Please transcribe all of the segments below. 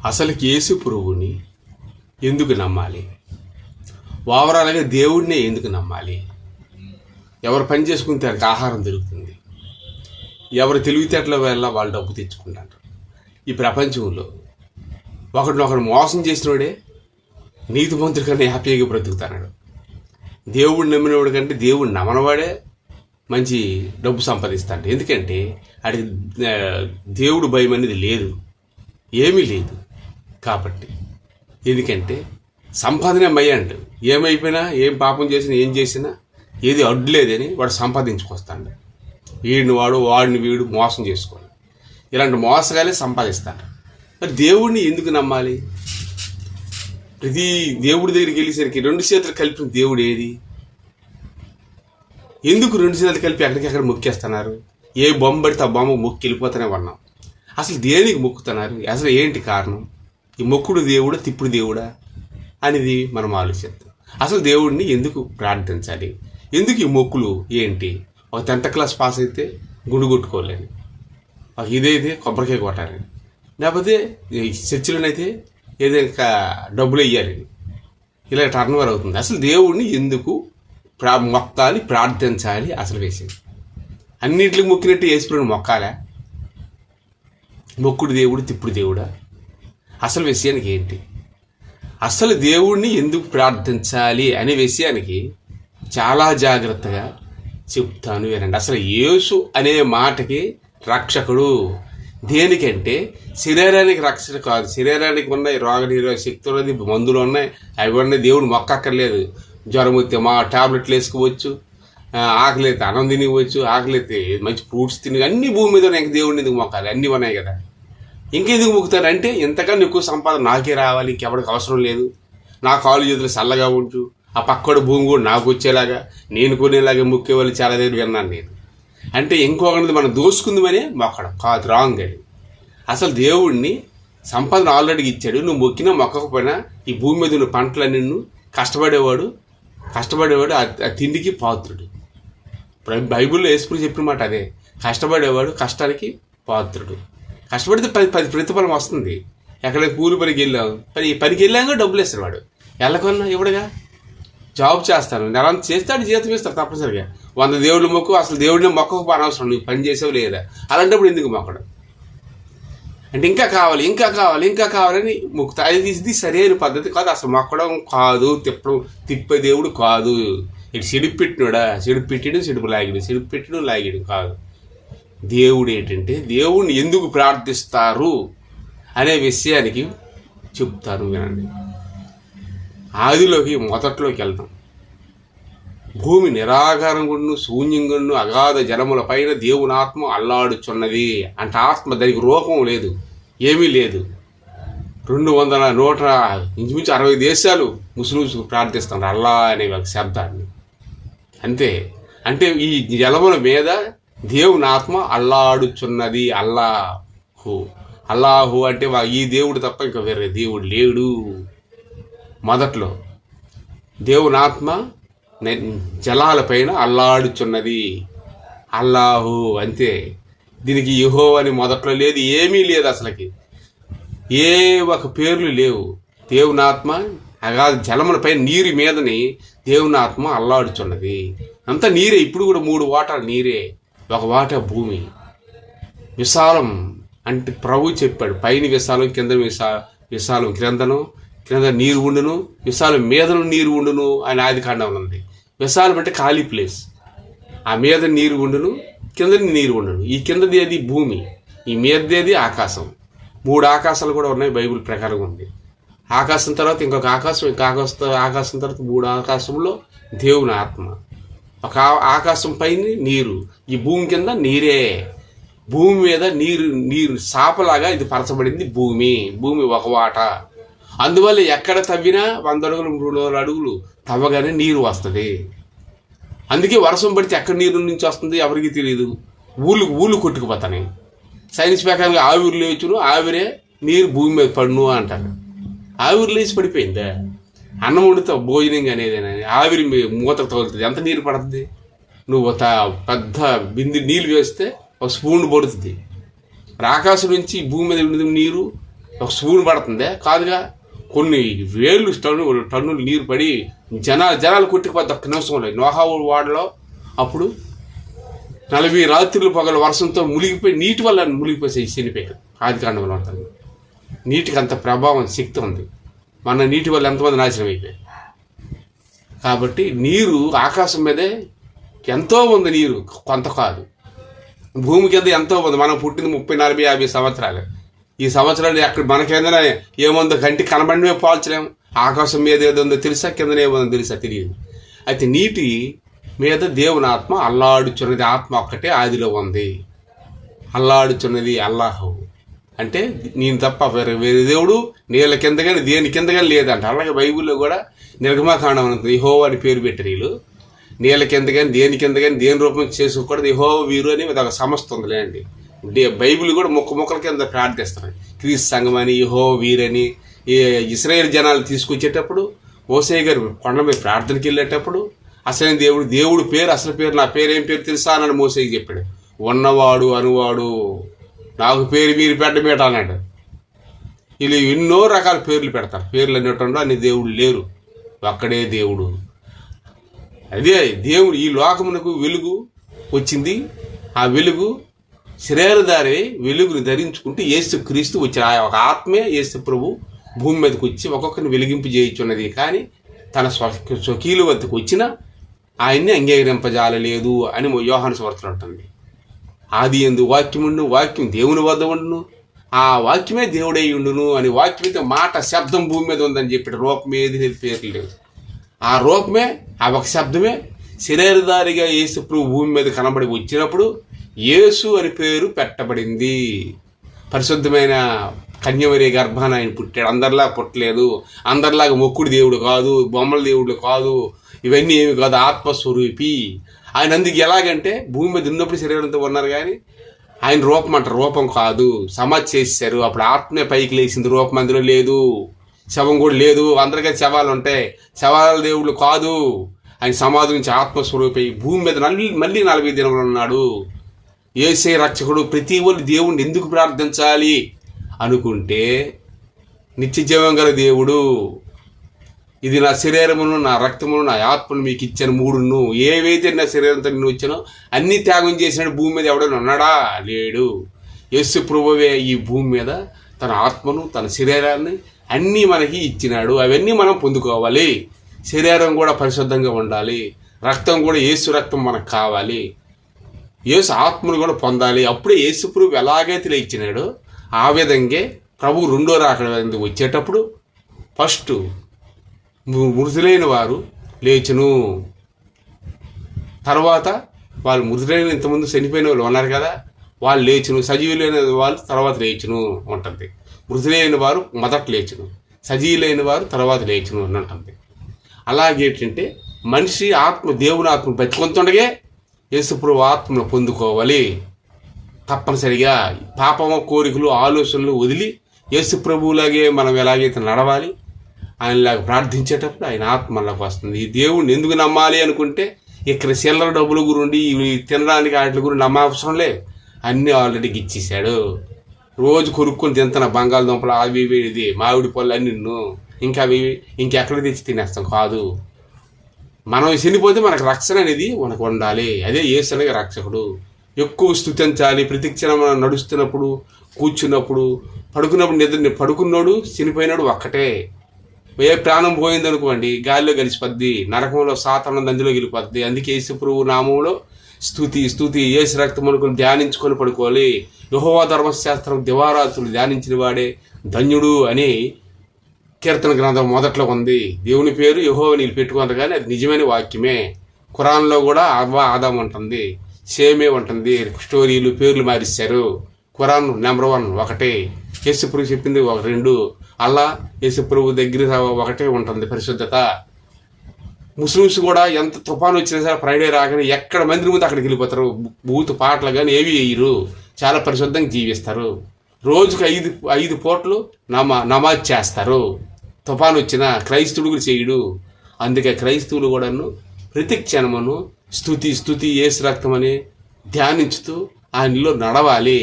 అసలుకి యేసు ప్రభువుని ఎందుకు నమ్మాలి? ఓవరాల్గా దేవుడినే ఎందుకు నమ్మాలి? ఎవరు పని చేసుకుని దానికి ఆహారం దొరుకుతుంది, ఎవరు తెలివితేటల వల్ల వాళ్ళు డబ్బు తెచ్చుకుంటారు. ఈ ప్రపంచంలో ఒకడినొకడు మోసం చేసినోడే నీతిమంతుడి కన్నా హ్యాపీగా బ్రతుకుతాడు. దేవుడు నమ్మినవాడు కంటే దేవుడు నమ్మనవాడే మంచి డబ్బు సంపాదిస్తాడు. ఎందుకంటే అది దేవుడు భయం అనేది లేదు, ఏమీ లేదు కాబట్టి. ఎందుకంటే సంపాదనే మయ్య అంట, ఏమైపోయినా ఏం పాపం చేసినా ఏం చేసినా ఏది అడ్డు లేదని వాడు సంపాదించుకొస్తాడు. వీడిని వాడిని వీడు మోసం చేసుకోవాలి. ఇలాంటి మోసగాలే సంపాదిస్తాడు. మరి దేవుడిని ఎందుకు నమ్మాలి? ప్రతి దేవుడి దగ్గరికి వెళ్ళేసరికి రెండు చేతులు కలిపిన దేవుడు ఏది? ఎందుకు రెండు చేతులు కలిపి ఎక్కడికెక్కడ మొక్కేస్తున్నారు? ఏ బొమ్మ పడితే ఆ బొమ్మ మొక్కి వెళ్ళిపోతూనే ఉన్నాం. అసలు దేనికి మొక్కుతున్నారు? అసలు ఏంటి కారణం? ఈ మొక్కుడు దేవుడా తిప్పుడు దేవుడా అనేది మనం ఆలోచిద్దాం. అసలు దేవుడిని ఎందుకు ప్రార్థించాలి? ఎందుకు ఈ మొక్కులు ఏంటి? ఒక 10th క్లాస్ పాస్ అయితే గుండు కొట్టుకోలేని, ఒక ఇదైతే కొబ్బరికాయ కొట్టాలని, లేకపోతే చర్చిలోనైతే ఏదైనా డబ్బులు వేయాలని, ఇలా టర్న్ ఓవర్ అవుతుంది. అసలు దేవుడిని ఎందుకు మొక్కాలి, ప్రార్థించాలి? అసలు వేసేది అన్నింటికి మొక్కినట్టు యేసుప్రభుని మొక్కాలా? మొక్కుడు దేవుడు తిప్పుడు దేవుడా? అసలు విషయానికి ఏంటి? అసలు దేవుడిని ఎందుకు ప్రార్థించాలి అనే విషయానికి చాలా జాగ్రత్తగా చెప్తాను వినండి. అసలు యేసు అనే మాటకి రక్షకుడు. దేనికంటే శరీరానికి రక్షణ కాదు, శరీరానికి ఉన్న రోగ నిరోధక శక్తి ఉన్నది, మందులు ఉన్నాయి, అవి ఉన్నాయి. దేవుడు మొక్కక్కర్లేదు. జ్వరం వస్తే మా టాబ్లెట్లు వేసుకోవచ్చు, ఆకలి అయితే అన్నం తినివచ్చు, ఆకలి అయితే మంచి ఫ్రూట్స్ తిని, అన్ని భూమి మీద ఉన్నాయి. ఇంక దేవుడిని ఎందుకు మొక్కాలి? అన్నీ ఉన్నాయి కదా. ఇంకెందుకు మొక్కుతారంటే ఇంతకన్నా ఎక్కువ సంపాదన నాకే రావాలి, ఇంకెవరికి అవసరం లేదు, నా కాలు చేతులు చల్లగా ఉంచు, ఆ పక్కడు భూమి కూడా నాకు వచ్చేలాగా, నేను కొనేలాగా మొక్కే వాళ్ళు చాలా దగ్గర విన్నాను నేను. అంటే ఇంకొకరిది మనం దోసుకుందామనే మొక్కడం కాదు, రాంగ్ అది. అసలు దేవుడిని సంపాదన ఆల్రెడీ ఇచ్చాడు. నువ్వు మొక్కినా మొక్కకపోయినా ఈ భూమి మీద ఉన్న పంటలన్నీ కష్టపడేవాడు ఆ తిండికి పాత్రుడు. బైబిల్లో యేసుప్రభు చెప్పిన మాట అదే, కష్టపడేవాడు కష్టానికి పాత్రుడు. కష్టపడితే 10 ప్రతిఫలం వస్తుంది. ఎక్కడైనా కూలి పనికి వెళ్ళాం, పనికి వెళ్ళాక డబ్బులు ఇస్తాడు వాడు. వెళ్ళకన్నా ఇవ్వడుగా. జాబ్ చేస్తాను, నెల చేస్తాడు, జీతం ఇస్తాడు తప్పనిసరిగా. 100 దేవుళ్ళు మొక్కు, అసలు దేవుడిని మొక్కకు అనవసరం, నువ్వు పని చేసావు లేదా, అలాంటప్పుడు ఎందుకు మొక్కడం? అంటే ఇంకా కావాలని మొక్కుతా. ఇది సరైన పద్ధతి కాదు, అసలు మొక్కడం కాదు, తిప్పే దేవుడు కాదు. ఇటు సిడుపు పెట్టినాడా, సిడుపు పెట్టాడు, సిడుపు పెట్టాడు లాగాడు కాదు. దేవుడు ఏంటంటే దేవుడిని ఎందుకు ప్రార్థిస్తారు అనే విషయానికి చెప్తాను వినండి. ఆదిలోకి మొదట్లోకి వెళ్తాం. భూమి నిరాకారంగుండు శూన్యంగుండు అగాధ జలముల పైన దేవుని ఆత్మ అల్లాడుచున్నది. అంటే ఆత్మ, దానికి రూపం లేదు, ఏమీ లేదు. 100 60 దేశాలు ముస్లిమ్స్ ప్రార్థిస్తున్నారు అల్లా అనే ఒక శబ్దాన్ని. అంతే. అంటే ఈ జలముల మీద దేవుని ఆత్మ అల్లాడుచున్నది. అల్లాహు అంటే ఈ దేవుడు తప్ప ఇంకా వేరే దేవుడు లేడు. మొదట్లో దేవుని ఆత్మ జలాలపైన అల్లాడుచున్నది, అల్లాహు అంతే. దీనికి యెహోవా అని మొదట్లో లేదు, ఏమీ లేదు, అసలుకి ఏ ఒక పేర్లు లేవు. దేవుని ఆత్మ అగాధ జలములపై నీరు మీదని దేవుని ఆత్మ అల్లాడుచున్నది. అంతా నీరే. ఇప్పుడు కూడా 3 వాటాలు నీరే, ఒక వాటా భూమి. విశాలం అంటే ప్రభు చెప్పాడు, పైన విశాలం, కింద విశాలం, క్రింద నీరు ఉండును, విశాలం మీదను నీరు ఉండును అని ఆదికాండం ఉంది. విశాలం అంటే ఖాళీ ప్లేస్, ఆ మీద నీరు ఉండును, కింద నీరు ఉండును. ఈ కిందది అది భూమి, ఈ మీదది ఆకాశం. 3 ఆకాశాలు కూడా ఉన్నాయి, బైబిల్ ప్రకారం ఉంది. ఆకాశం తర్వాత ఇంకొక ఆకాశం, ఆకాశం తర్వాత 3 ఆకాశంలో దేవుని ఆత్మ. ఒక ఆకాశం పైన నీరు, ఈ భూమి కింద నీరే. భూమి మీద నీరు సాపలాగా ఇది పరచబడింది భూమి ఒక వాట. అందువల్ల ఎక్కడ తవ్వినా 100 అడుగులు 300 అడుగులు తవ్వగానే నీరు వస్తుంది. అందుకే వర్షం పడితే ఎక్కడ నీరు నుంచి వస్తుంది ఎవరికి తెలియదు. ఊళ్ళు కొట్టుకుపోతాయి. సైన్స్ ప్రకారంగా ఆవిరి లేచును, ఆవిరే నీరు భూమి మీద పడును అంటారు. ఆవిరి లేచి పడిపోయిందా? అన్నం వండుతావు, భోజనం అనేది ఆవిరి మూతకు తగులుతుంది. ఎంత నీరు పడుతుంది? నువ్వు పెద్ద బింది నీళ్ళు వేస్తే ఒక స్పూన్ పడుతుంది. ఆకాశం నుంచి భూమి మీద నీరు ఒక స్పూన్ పడుతుందే కాదుగా, కొన్ని వేలు టన్నులు నీరు పడి జనాలు కొట్టుకుపోద్ది ఒక్క నిమిషంలో. నోహా వాడలో అప్పుడు 40 రాత్రులు పగలు వర్షంతో మునిగిపోయి నీటి వల్ల మునిగిపోయి చనిపోయాడు. ఆదికాండంలో ఉంటుంది. నీటికి అంత ప్రభావం శక్తి ఉంది. మన నీటి వల్ల ఎంతమంది నాశనం అయిపోయారు. కాబట్టి నీరు ఆకాశం మీదే ఎంతో ఉంది, నీరు కొంత కాదు. భూమి కింద ఎంతో ఉంది. మనం పుట్టింది 30, 40, 50 సంవత్సరాలు. ఈ సంవత్సరాలు అక్కడ మనకేందైనా ఏముందో కంటికి కనబడినవే పోల్చలేము. ఆకాశం మీద ఏదో తెలుసా, కిందనే ఏముందో తెలుసా తెలియదు. అయితే నీటి మీద దేవుని ఆత్మ అల్లాడుచున్నది. ఆత్మ ఒక్కటే ఆదిలో ఉంది. అల్లాడుచున్నది అల్లాహు అంటే నేను తప్ప వేరే దేవుడు నీళ్ళ కింద కానీ దేని కింద కానీ లేదంట. అలాగే బైబిల్లో కూడా నిర్గమాకాండం ఉంటుంది. యెహోవా అని పేరు పెట్టారు వీళ్ళు. నీళ్ళ కింద కానీ దేని కింద కానీ దేని రూపం చేసుకోకూడదు. యెహోవా వీరు అని ఒక సంస్థ ఉందిలే అండి. బైబిల్ కూడా మొక్కల కింద ప్రార్థిస్తారు. క్రీస్తు సంఘం అని, యెహోవా వీరని. ఇశ్రాయేల్ జనాలు తీసుకొచ్చేటప్పుడు మోషే గారు కొండ మీద ప్రార్థనకి వెళ్ళేటప్పుడు అసలు దేవుడు పేరు, అసలు పేరు, నా పేరు ఏం పేరు తెలుసా అని మోషేకి చెప్పాడు. ఉన్నవాడు అనువాడు, నాకు పేరు మీరు పెట్టబేట అన్నాడు. వీళ్ళు ఎన్నో రకాల పేర్లు పెడతారు. పేర్లు అనేటంలో అన్ని దేవుడు లేరు, ఒక్కడే దేవుడు. అదే దేవుడు ఈ లోకమునకు వెలుగు వచ్చింది. ఆ వెలుగు శరీరధారి వెలుగుని ధరించుకుంటూ యేసు క్రీస్తు వచ్చి ఆ ఒక ఆత్మే యేసు ప్రభు భూమి మీదకి వచ్చి ఒక్కొక్కరిని వెలిగింపు చేయించున్నది. కానీ తన స్వకీయుల వద్దకు వచ్చిన ఆయన్ని అంగీకరింపజాలలేదు అని యోహాను సువార్తలో ఉంటుంది. ఆది యందు వాక్యముండు, వాక్యం దేవుని వద్ద ఉండును, ఆ వాక్యమే దేవుడై ఉండును అని. వాక్యం అయితే మాట, శబ్దం భూమి మీద ఉందని చెప్పాడు. రూపం ఏది పేర్లు లేదు. ఆ రూపమే, ఆ ఒక శబ్దమే శరీరధారిగా యేసు ప్రభు భూమి మీద కనబడి వచ్చినప్పుడు యేసు అని పేరు పెట్టబడింది. పరిశుద్ధమైన కన్యమరి గర్భాన ఆయన పుట్టాడు. అందరిలాగా పుట్టలేదు. అందరిలాగా మొక్కుడు దేవుడు కాదు, బొమ్మల దేవుడు కాదు, ఇవన్నీ ఏమి కాదు. ఆత్మస్వరూపి ఆయన. అందుకు ఎలాగంటే భూమి మీద ఉన్నప్పుడు శరీరంతో ఉన్నారు కానీ ఆయన రూపం అంటారు, రూపం కాదు. సమాధి చేశారు. అప్పుడు ఆత్మే పైకి లేచింది, రూపం అందులో లేదు. శవం కూడా లేదు. అందరికీ శవాలు ఉంటాయి, శవాల దేవుళ్ళు కాదు. ఆయన సమాధి నుంచి ఆత్మస్వరూపి భూమి మీద మళ్ళీ 40 దినములు ఉన్నాడు. యేసే రక్షకుడు. ప్రతి ఒళ్ళు దేవుణ్ణి ఎందుకు ప్రార్థించాలి అనుకుంటే, నిత్య జీవం గల దేవుడు, ఇది నా శరీరమును, నా రక్తమును, నా ఆత్మను మీకు ఇచ్చాను. 3 ఏవైతే నా శరీరంతో నేను వచ్చానో అన్నీ త్యాగం చేసినాడు. భూమి మీద ఎవడైనా ఉన్నాడా? లేడు. యేసు ప్రభువే ఈ భూమి మీద తన ఆత్మను, తన శరీరాన్ని అన్నీ మనకి ఇచ్చినాడు. అవన్నీ మనం పొందుకోవాలి. శరీరం కూడా పరిశుద్ధంగా ఉండాలి. రక్తం కూడా యేసు రక్తం మనకు కావాలి. యేసు ఆత్మను కూడా పొందాలి. అప్పుడే యేసు ప్రభు ఎలాగైతే ఇచ్చినాడో ఆ విధంగా ప్రభు రెండో రాకడ వచ్చేటప్పుడు ఫస్ట్ మృతులైన వారు లేచును. తర్వాత వాళ్ళు మృతులైన ఇంతకుముందు చనిపోయిన వాళ్ళు ఉన్నారు కదా, వాళ్ళు లేచును. సజీవులైన వాళ్ళు తర్వాత లేచును ఉంటుంది. మృతులైన వారు మొదట లేచును, సజీవులైన వారు తర్వాత లేచును అని ఉంటుంది. అలాగే ఏంటంటే మనిషి ఆత్మ, దేవుని ఆత్మ బతికొంతుండగే యేసుప్రభు ఆత్మను పొందుకోవాలి. తప్పనిసరిగా పాపము, కోరికలు, ఆలోచనలు వదిలి యేసుప్రభువులాగే మనం ఎలాగైతే నడవాలి, ఆయనలాగా ప్రార్థించేటప్పుడు ఆయన ఆత్మ మనకు వస్తుంది. ఈ దేవుడిని ఎందుకు నమ్మాలి అనుకుంటే ఇక్కడ చిల్లర డబ్బుల గురించి, తినడానికి వాటి గురించి నమ్మవసరం లే. అన్నీ ఆల్రెడీ ఇచ్చేసాడు. రోజు కొనుక్కొని తింటున్న బంగాళదుంపలు, అవి ఇది మామిడి పళ్ళు అన్ని ఇంకా అవి ఇంకెక్కడ తెచ్చి తినేస్తాం కాదు. మనం చనిపోతే మనకు రక్షణ అనేది మనకు ఉండాలి. అదే యేసు అనగా రక్షకుడు. ఎక్కువ స్తుతించాలి. ప్రతిక్షణం మనం నడుస్తున్నప్పుడు, కూర్చున్నప్పుడు, పడుకున్నప్పుడు. పడుకున్నాడు చనిపోయినాడు ఒక్కటే. ఏ ప్రాణం పోయిందనుకోండి గాలిలో కలిసిపోద్ది, నరకంలో సాతాను అందులో గెలిపోద్ది. అందుకే యేసు ప్రభువు నామంలో స్తుతి యేసు రక్తం అనుకుని ధ్యానించుకొని పడుకోవాలి. యెహోవా ధర్మశాస్త్రం దివారాత్రులు ధ్యానించిన వాడే ధన్యుడు అని కీర్తన గ్రంథం మొదట్లో ఉంది. దేవుని పేరు యెహోవా నీళ్ళు పెట్టుకున్నారు కానీ అది నిజమైన వాక్యమే. ఖురాన్లో కూడా అవ్వ ఆదాం ఉంటుంది, సేమే ఉంటుంది. స్టోరీలు పేర్లు మారిస్తారు. ఖురాన్ నెంబర్ 1 ఒకటే. యేసు ప్రభు చెప్పింది 2. అల్లా యేసు ప్రభు దగ్గర ఒకటే ఉంటుంది పరిశుద్ధత. ముస్లిమ్స్ కూడా ఎంత తుఫాను వచ్చినా సరే ఫ్రైడే రాగానే ఎక్కడ మందిరం ముందు అక్కడికి వెళ్ళిపోతారు. బూతు పాటలు కానీ ఏవి వేయరు. చాలా పరిశుద్ధంగా జీవిస్తారు. రోజుకు 5 పూటలు నమాజ్ చేస్తారు. తుఫాను వచ్చినా క్రైస్తవుడు కూడా చేయడు. అందుకే క్రైస్తవులు కూడాను ప్రతి క్షణమును స్తుతి యేసు రక్తం అని ధ్యానించుతూ ఆయనలో నడవాలి.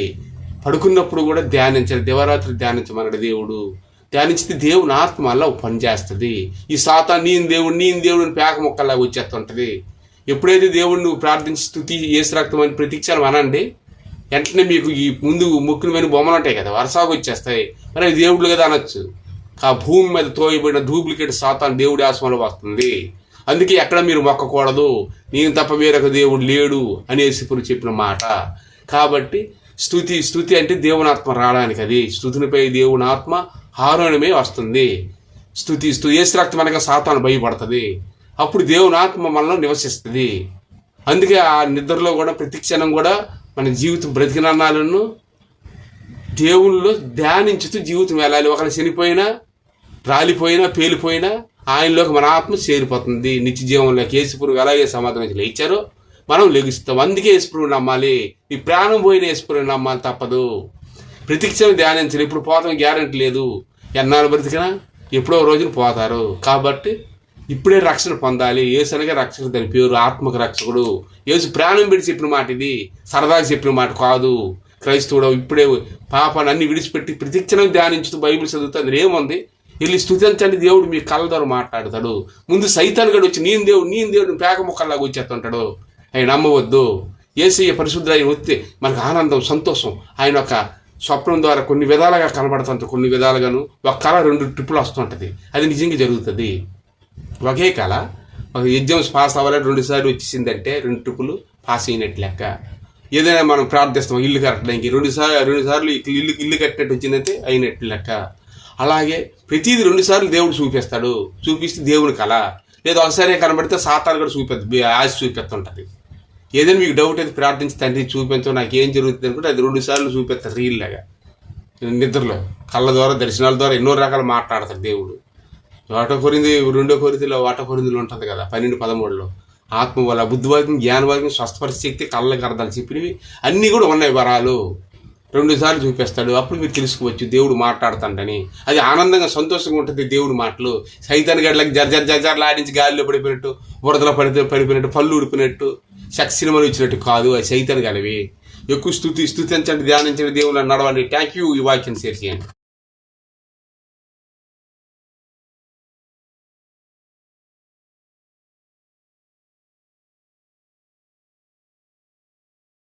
పడుకున్నప్పుడు కూడా ధ్యానించాలి. దివారాత్రి ధ్యానించమన్నాడు దేవుడు. ధ్యానించితే దేవుని ఆత్మ అలా పనిచేస్తుంది. ఈ సాతాను నేను దేవుడు అని పేక మొక్కల్లాగా వచ్చేస్తుంటుంది. ఎప్పుడైతే దేవుడు నువ్వు ప్రార్థించి స్తుతి యేసు రక్తం అని ప్రతీక్షలు అనండి, వెంటనే మీకు ఈ ముందు ముక్కుని మీద బొమ్మలు ఉంటాయి కదా, వరుసగా వచ్చేస్తాయి. మరి అవి దేవుళ్ళు కదా అనొచ్చు. ఆ భూమి మీద తోయబడిన డూప్లికేట్ సాతాను దేవుడి ఆశ్రమంలో వస్తుంది. అందుకే ఎక్కడ మీరు మొక్కకూడదు, నేను తప్ప వేరొక దేవుడు లేడు అనేసి ఇప్పుడు చెప్పిన మాట. కాబట్టి స్తుతి అంటే దేవుని ఆత్మ రావడానికి, అది స్తుతినిపై దేవుని ఆత్మ హారోణమే వస్తుంది. స్తుతి యేసు రక్తం అనగా సాతాను భయపడుతుంది. అప్పుడు దేవుని ఆత్మ మనలో నివసిస్తుంది. అందుకే ఆ నిద్రలో కూడా ప్రతి క్షణం కూడా మన జీవితం బ్రతికినన్నాలను దేవుళ్ళు ధ్యానించుతూ జీవితం వెళ్ళాలి. ఒకరు చనిపోయినా, రాలిపోయినా, పేలిపోయినా ఆయనలోకి మన ఆత్మ చేరిపోతుంది. నిత్య జీవంలోకి యేసుప్రభువు ఎలాగే సమాధానం లేచారో మనం లెగుస్తాం. అందుకే యేసుప్రభువుని నమ్మాలి. ఈ ప్రాణం పోయిన యేసుప్రభువుని నమ్మాలి, తప్పదు. ప్రతిక్షణం ధ్యానించాలి. ఇప్పుడు పోతాం గ్యారెంటీ లేదు. ఎన్నాళ్ళు బ్రతికినా ఎప్పుడో రోజున పోతారు. కాబట్టి ఇప్పుడే రక్షణ పొందాలి. యేసు అనగా రక్షకుడు, దాని పేరు ఆత్మకు రక్షకుడు. యేసు ప్రాణం పెట్టి చెప్పిన మాట ఇది, సరదాగా చెప్పిన మాట కాదు. క్రైస్తవుడు ఇప్పుడే పాపాన్ని అన్ని విడిచిపెట్టి ప్రతిక్షణం ధ్యానించుతూ బైబిల్ చదువుతూ అందులో ఏముంది, వెళ్ళి స్తుతించండి. దేవుడు మీ కళ్ళ ద్వారా మాట్లాడతాడు. ముందు సైతాన్ గడు వచ్చి నేను దేవుడు పేక ముక్కల్లాగా వచ్చేస్తుంటాడు. ఆయన నమ్మవద్దు. యేసయ్య పరిశుద్ధుడు ఆయన వస్తే మనకు ఆనందం, సంతోషం. ఆయన ఒక స్వప్నం ద్వారా కొన్ని విధాలుగా కనబడుతుంటారు, కొన్ని విధాలుగాను ఒక కళ 2 ట్రిప్పులు వస్తుంటుంది. అది నిజంగా జరుగుతుంది. ఒకే కళ ఒక ఎగ్జామ్స్ పాస్ అవ్వాలని 2 సార్లు వచ్చేసిందంటే 2 ట్రిప్పులు పాస్ అయినట్టు లెక్క. ఏదైనా మనం ప్రార్థిస్తాం ఇల్లు కట్టడానికి, 2 సార్లు ఇల్లు కట్టినట్టు వచ్చిందంటే అయినట్టు లెక్క. అలాగే ప్రతిదీ 2 సార్లు దేవుడు చూపిస్తాడు. చూపిస్తే దేవుని కళ. లేదా ఒకసారి కనబడితే సాతాను కూడా చూపిస్తుంది, ఆశ చూపిస్తుంటుంది. ఏదైనా మీకు డౌట్ అయితే ప్రార్థించి తండ్రి చూపించు నాకు ఏం జరుగుతుంది అనుకుంటే అది 2 సార్లు చూపిస్తారు. రీల్ లాగా నిద్రలో కళ్ళ ద్వారా దర్శనాల ద్వారా ఎన్నో రకాలు మాట్లాడతాడు దేవుడు. 1 కొరింథీ 2 కొరింథీలో 1 కొరింథీలో ఉంటుంది కదా 12-13లో ఆత్మ వల్ల బుద్ధివాక్యం, జ్ఞానవాక్యం, స్వస్థపరిచే శక్తి, కళ్ళకి అర్థాలు చెప్పినవి అన్నీ కూడా ఉన్నాయి వరాలు. 2 సార్లు చూపిస్తాడు. అప్పుడు మీరు తెలుసుకోవచ్చు దేవుడు మాట్లాడుతాడని. అది ఆనందంగా సంతోషంగా ఉంటుంది దేవుడి మాటలు. సైతాన్ గడ్లకి జర్జర్లు ఆడించి గాలిలో పడిపోయినట్టు, బురదలో పడిపోయినట్టు, పళ్ళు ఉడిపోయినట్టు, సెక్స్ సినిమాలు ఇచ్చినట్టు కాదు. అది సైతాన్ గలవి. ఎక్కువ స్తుతించండి, ధ్యానించండి, దేవుళ్ళని నడవండి. Thank you. ఈ వాక్యాన్ని షేర్ చేయండి.